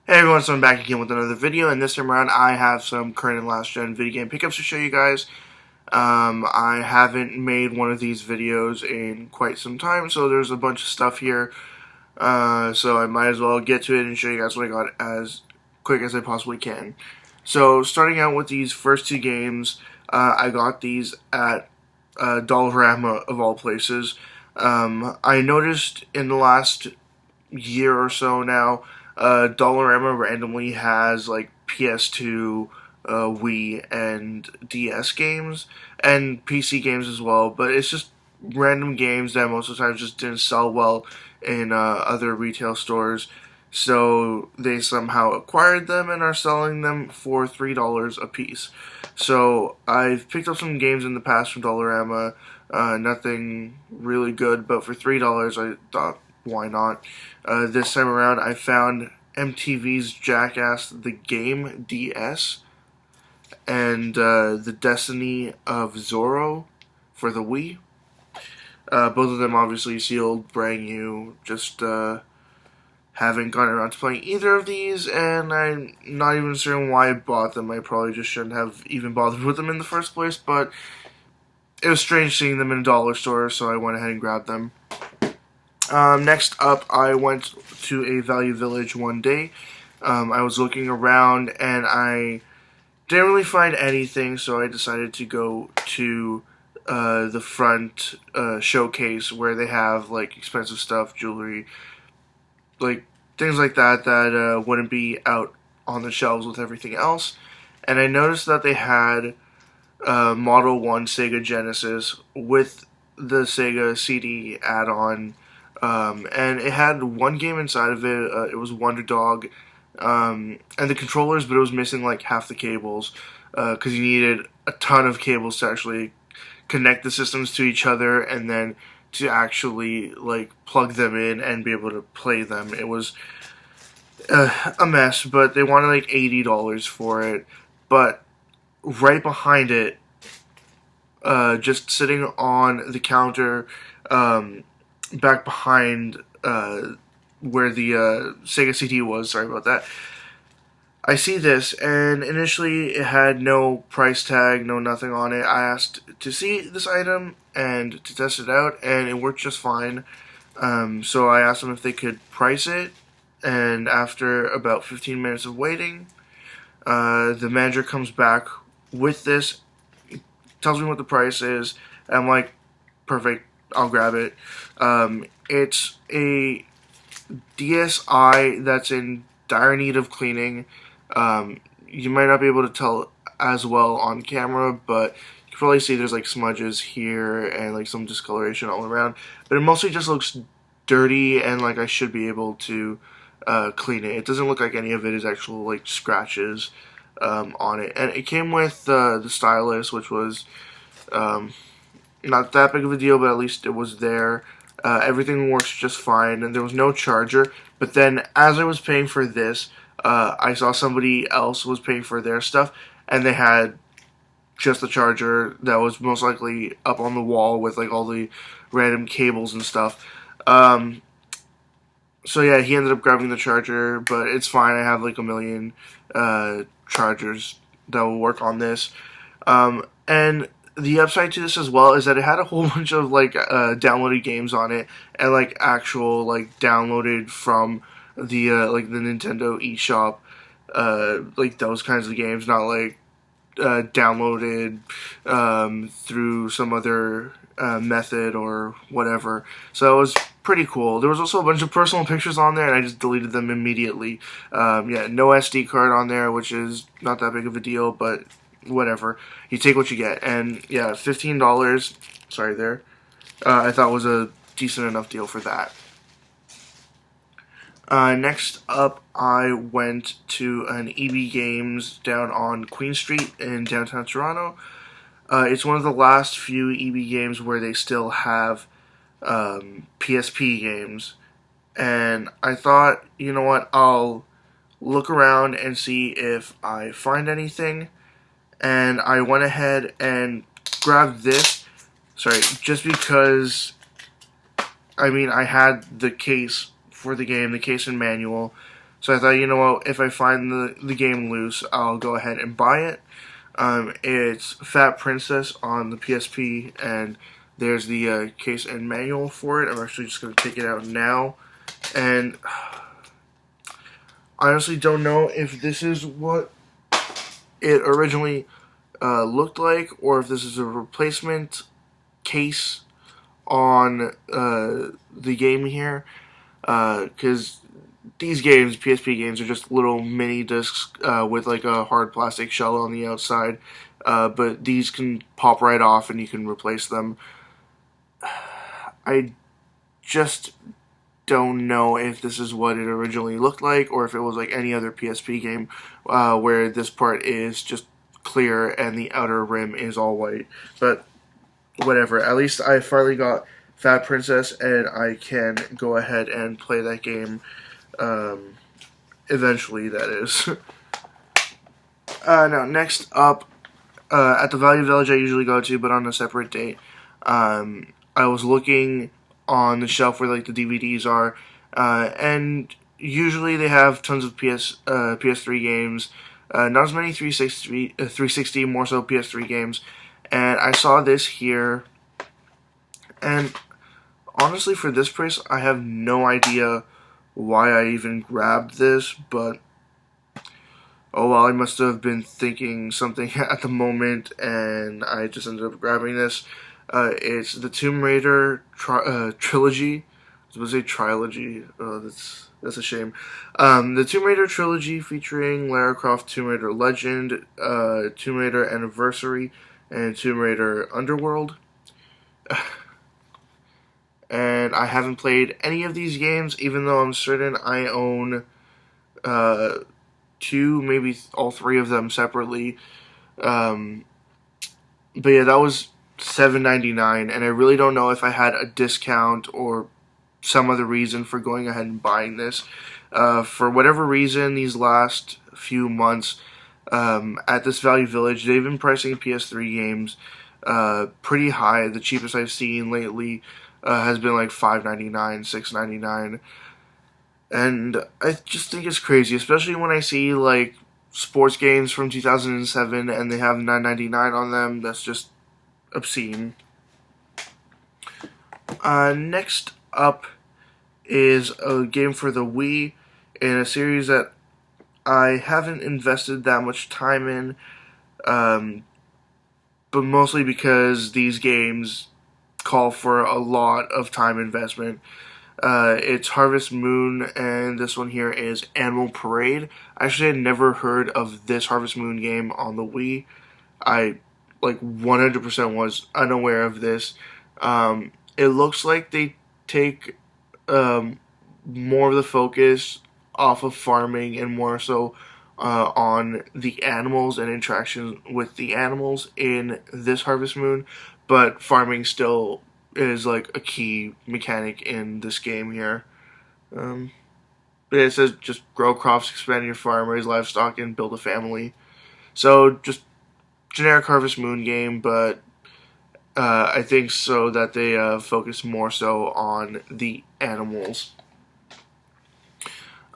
Hey everyone, so I'm back again with another video, and this time around I have some current and last gen video game pickups to show you guys. I haven't made one of these videos in quite some time, so there's a bunch of stuff here. So I might as well get to it and show you guys what I got as quick as I possibly can. So starting out with these first two games, I got these at Dollarama of all places. I noticed in the last year or so now, Dollarama randomly has like PS2, Wii, and DS games, and PC games as well. But it's just random games that most of the time just didn't sell well in other retail stores. So they somehow acquired them and are selling them for $3 a piece. So I've picked up some games in the past from Dollarama. Nothing really good, but for $3 I thought, why not? This time around I found MTV's Jackass the Game DS and the Destiny of Zorro for the Wii. Both of them obviously sealed, brand new, just haven't gotten around to playing either of these, and I'm not even certain why I bought them. I probably just shouldn't have even bothered with them in the first place, but it was strange seeing them in a dollar store, so I went ahead and grabbed them. Next up, I went to a Value Village one day. I was looking around, and I didn't really find anything, so I decided to go to the front showcase where they have like expensive stuff, jewelry, like things like that that wouldn't be out on the shelves with everything else. And I noticed that they had Model 1 Sega Genesis with the Sega CD add-on, and it had one game inside of it. It was Wonder Dog, and the controllers, but it was missing like half the cables because you needed a ton of cables to actually connect the systems to each other and then to actually like plug them in and be able to play them. It was a mess, but they wanted like $80 for it. But right behind it, just sitting on the counter, back behind where the Sega CD was, sorry about that, I see this, and initially it had no price tag, no nothing on it. I asked to see this item and to test it out, and it worked just fine. So I asked them if they could price it, and after about 15 minutes of waiting, the manager comes back with this, tells me what the price is, and I'm like, perfect, I'll grab it. It's a DSi that's in dire need of cleaning. You might not be able to tell as well on camera, but you can probably see there's like smudges here and like some discoloration all around. But it mostly just looks dirty, and like I should be able to clean it. It doesn't look like any of it is actual like scratches on it. And it came with the stylus, which was not that big of a deal, but at least it was there. Everything works just fine, and there was no charger. But then, as I was paying for this, I saw somebody else was paying for their stuff, and they had just the charger that was most likely up on the wall with like all the random cables and stuff. So yeah, he ended up grabbing the charger, but it's fine. I have like a million chargers that will work on this. And the upside to this as well is that it had a whole bunch of like downloaded games on it, and like actual like downloaded from the Nintendo eShop, like those kinds of games, not like downloaded through some other method or whatever. So it was pretty cool. There was also a bunch of personal pictures on there, and I just deleted them immediately. Yeah, no SD card on there, which is not that big of a deal, but whatever. You take what you get. And yeah, $15, sorry there, I thought was a decent enough deal for that. Next up, I went to an EB Games down on Queen Street in downtown Toronto. It's one of the last few EB Games where they still have PSP games. And I thought, you know what, I'll look around and see if I find anything. And I went ahead and grabbed this. Sorry, just because, I mean, I had the case for the game, the case and manual. So I thought, you know what, if I find the game loose, I'll go ahead and buy it. It's Fat Princess on the PSP, and there's the case and manual for it. I'm actually just going to take it out now. And I honestly don't know if this is what it originally looked like, or if this is a replacement case on the game here. Because these games, PSP games, are just little mini discs with like a hard plastic shell on the outside. But these can pop right off and you can replace them. I just don't know if this is what it originally looked like, or if it was like any other PSP game where this part is just clear and the outer rim is all white. But whatever, at least I finally got Fat Princess, and I can go ahead and play that game eventually, that is. Now, next up, at the Value Village I usually go to, but on a separate date, I was looking on the shelf where like the DVDs are, and usually they have tons of PS3 games, not as many 360, more so PS3 games, and I saw this here, and honestly, for this price, I have no idea why I even grabbed this, but oh well, I must have been thinking something at the moment, and I just ended up grabbing this. It's the Tomb Raider trilogy. I was going to say trilogy. Oh, that's a shame. The Tomb Raider trilogy featuring Lara Croft, Tomb Raider Legend, Tomb Raider Anniversary, and Tomb Raider Underworld. And I haven't played any of these games, even though I'm certain I own two, maybe all three of them separately. But yeah, that was $7.99, and I really don't know if I had a discount or some other reason for going ahead and buying this. For whatever reason, these last few months at this Value Village, they've been pricing PS3 games pretty high. The cheapest I've seen lately has been like $5.99, $6.99. And I just think it's crazy, especially when I see like sports games from 2007 and they have $9.99 on them. That's just obscene. Next up is a game for the Wii in a series that I haven't invested that much time in, but mostly because these games call for a lot of time investment. It's Harvest Moon, and this one here is Animal Parade. I actually had never heard of this Harvest Moon game on the Wii. I, like, 100% was unaware of this. It looks like they take more of the focus off of farming and more so on the animals and interactions with the animals in this Harvest Moon, but farming still is like a key mechanic in this game here. But it says just grow crops, expand your farm, raise livestock, and build a family. So just generic Harvest Moon game, but I think so that they focus more so on the animals.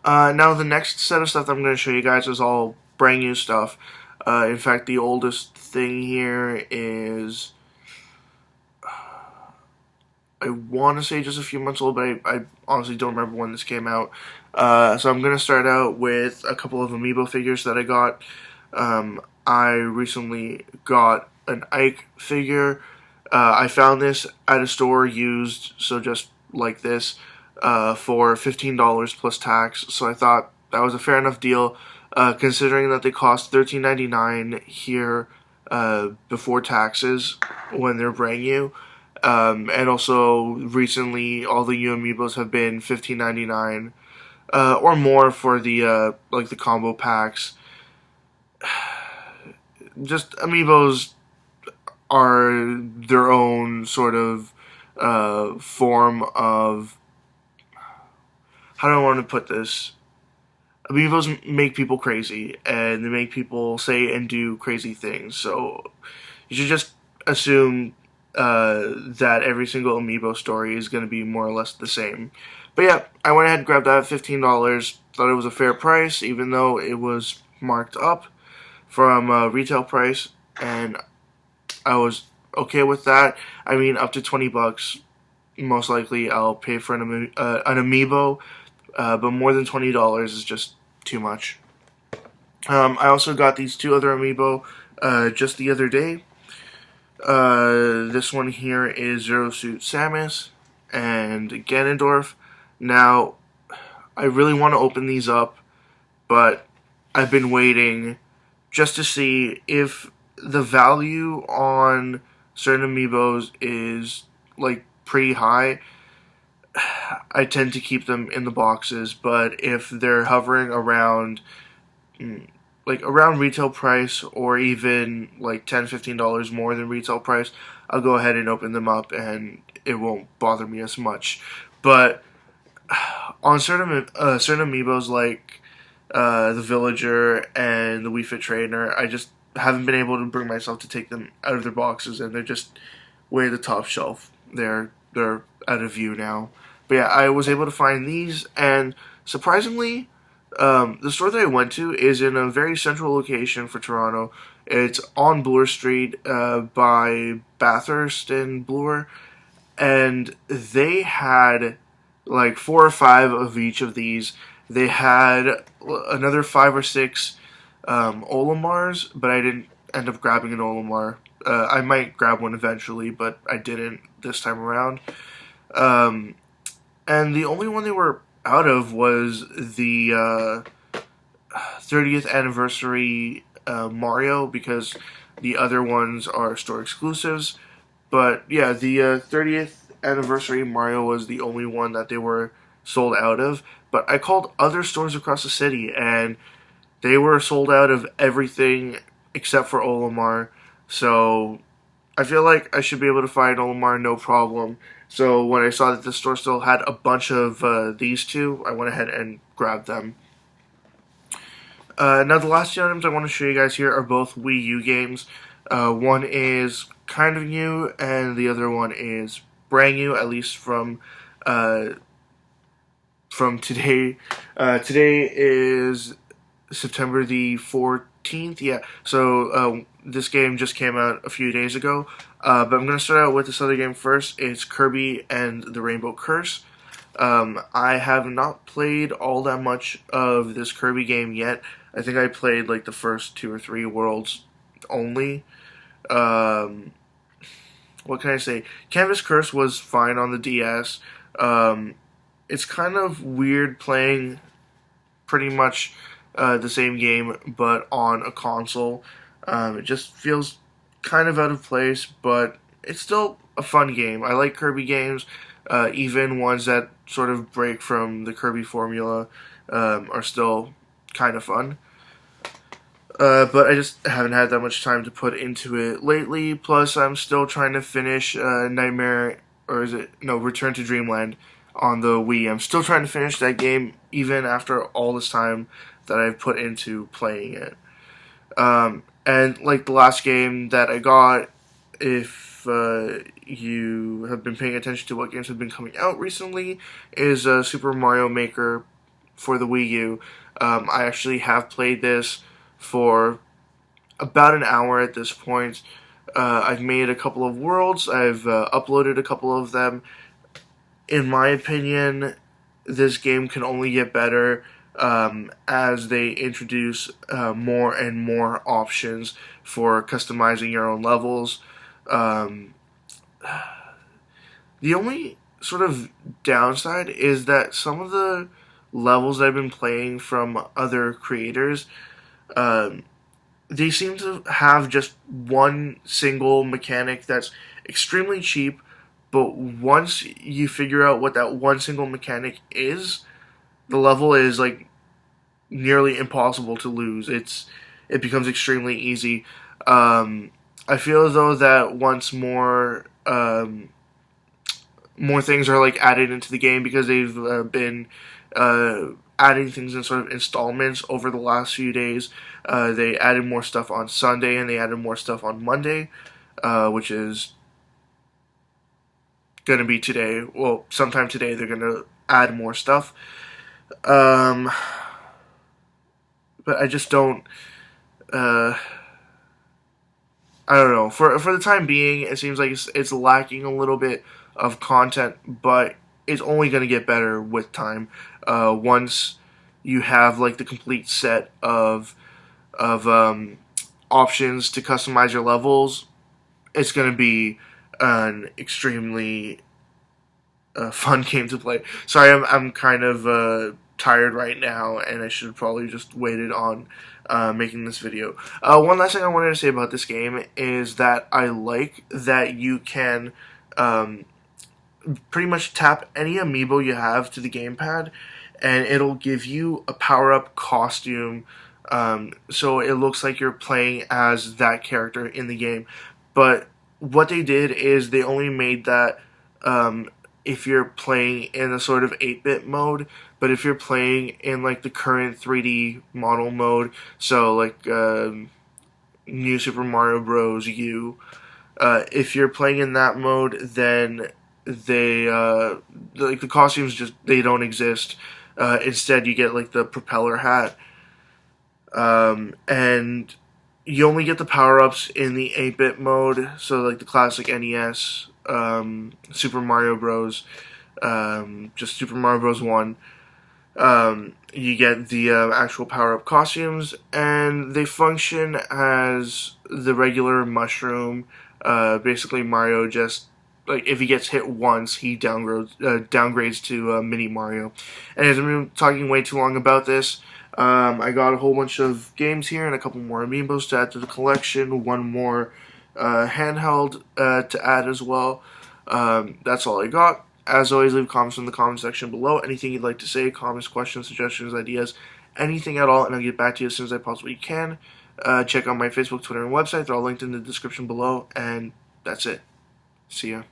Now the next set of stuff that I'm going to show you guys is all brand new stuff. In fact, the oldest thing here is, I want to say just a few months old, but I honestly don't remember when this came out. So I'm going to start out with a couple of amiibo figures that I got. I recently got an Ike figure. I found this at a store used, so just like this, for $15 plus tax. So I thought that was a fair enough deal, considering that they cost $13.99 here before taxes when they're brand new. And also recently all the new amiibos have been $15.99 or more for the like the combo packs. Just amiibos are their own sort of form of, how do I want to put this? Amiibos make people crazy, and they make people say and do crazy things. So you should just assume that every single amiibo story is going to be more or less the same. But yeah, I went ahead and grabbed that at $15. thought it was a fair price, even though it was marked up from retail price, and I was okay with that. I mean, up to $20, most likely I'll pay for an amiibo, but more than $20 is just too much. I also got these two other amiibo just the other day. This one here is Zero Suit Samus and Ganondorf. Now, I really want to open these up, but I've been waiting just to see if the value on certain amiibos is like pretty high. I tend to keep them in the boxes, but if they're hovering around around retail price, or even like $10-15 more than retail price, I'll go ahead and open them up and it won't bother me as much. But on certain amiibos like the Villager and the Wii Fit Trainer, I just haven't been able to bring myself to take them out of their boxes, and they're just way at the top shelf. They're out of view now. But yeah, I was able to find these, and surprisingly, the store that I went to is in a very central location for Toronto. It's on Bloor Street by Bathurst and Bloor, and they had like 4 or 5 of each of these. They had another 5 or 6 Olimars, but I didn't end up grabbing an Olimar. I might grab one eventually, but I didn't this time around. And the only one they were out of was the 30th anniversary Mario, because the other ones are store exclusives. But yeah, the 30th anniversary Mario was the only one that they were sold out of. But I called other stores across the city, and they were sold out of everything except for Olimar. So I feel like I should be able to find Olimar no problem. So when I saw that the store still had a bunch of these two, I went ahead and grabbed them. Now the last two items I want to show you guys here are both Wii U games. One is kind of new, and the other one is brand new, at least from today. Today is September the 14th. Yeah, so this game just came out a few days ago. But I'm going to start out with this other game first. It's Kirby and the Rainbow Curse. I have not played all that much of this Kirby game yet. I think I played like the first 2 or 3 worlds only. What can I say? Canvas Curse was fine on the DS. It's kind of weird playing pretty much the same game, but on a console. It just feels kind of out of place, but it's still a fun game. I like Kirby games, even ones that sort of break from the Kirby formula are still kind of fun. But I just haven't had that much time to put into it lately. Plus, I'm still trying to finish Return to Dreamland on the Wii. I'm still trying to finish that game, even after all this time that I've put into playing it. And like the last game that I got, if you have been paying attention to what games have been coming out recently, is Super Mario Maker for the Wii U. I actually have played this for about an hour at this point. I've made a couple of worlds. I've uploaded a couple of them. In my opinion, this game can only get better as they introduce more and more options for customizing your own levels. The only sort of downside is that some of the levels I've been playing from other creators, they seem to have just one single mechanic that's extremely cheap, but once you figure out what that one single mechanic is, the level is like nearly impossible to lose. It becomes extremely easy. I feel as though that once more things are like added into the game, because they've been adding things in sort of installments over the last few days. They added more stuff on Sunday, and they added more stuff on Monday, which is going to be today. Well, sometime today they're going to add more stuff. but I just don't. I don't know. For the time being, it seems like it's lacking a little bit of content, but it's only going to get better with time. Once you have like the complete set of options to customize your levels, it's going to be an extremely fun game to play. Sorry, I'm kind of tired right now, and I should probably just waited on making this video. One last thing I wanted to say about this game is that I like that you can pretty much tap any amiibo you have to the gamepad, and it'll give you a power-up costume, so it looks like you're playing as that character in the game. But what they did is they only made that if you're playing in a sort of 8-bit mode, but if you're playing in like the current 3D model mode, so like New Super Mario Bros. U, if you're playing in that mode, then they like the costumes just they don't exist. Instead, you get like the propeller hat, and you only get the power-ups in the 8-bit mode, so like the classic NES, Super Mario Bros., just Super Mario Bros. 1. You get the actual power-up costumes, and they function as the regular mushroom. Basically, Mario just, like, if he gets hit once, he downgrades to Mini Mario. And as I've been talking way too long about this, I got a whole bunch of games here and a couple more amiibos to add to the collection, one more handheld to add as well. That's all I got. As always, leave comments in the comment section below. Anything you'd like to say, comments, questions, suggestions, ideas, anything at all, and I'll get back to you as soon as I possibly can. Check out my Facebook, Twitter, and website. They're all linked in the description below, and that's it. See ya.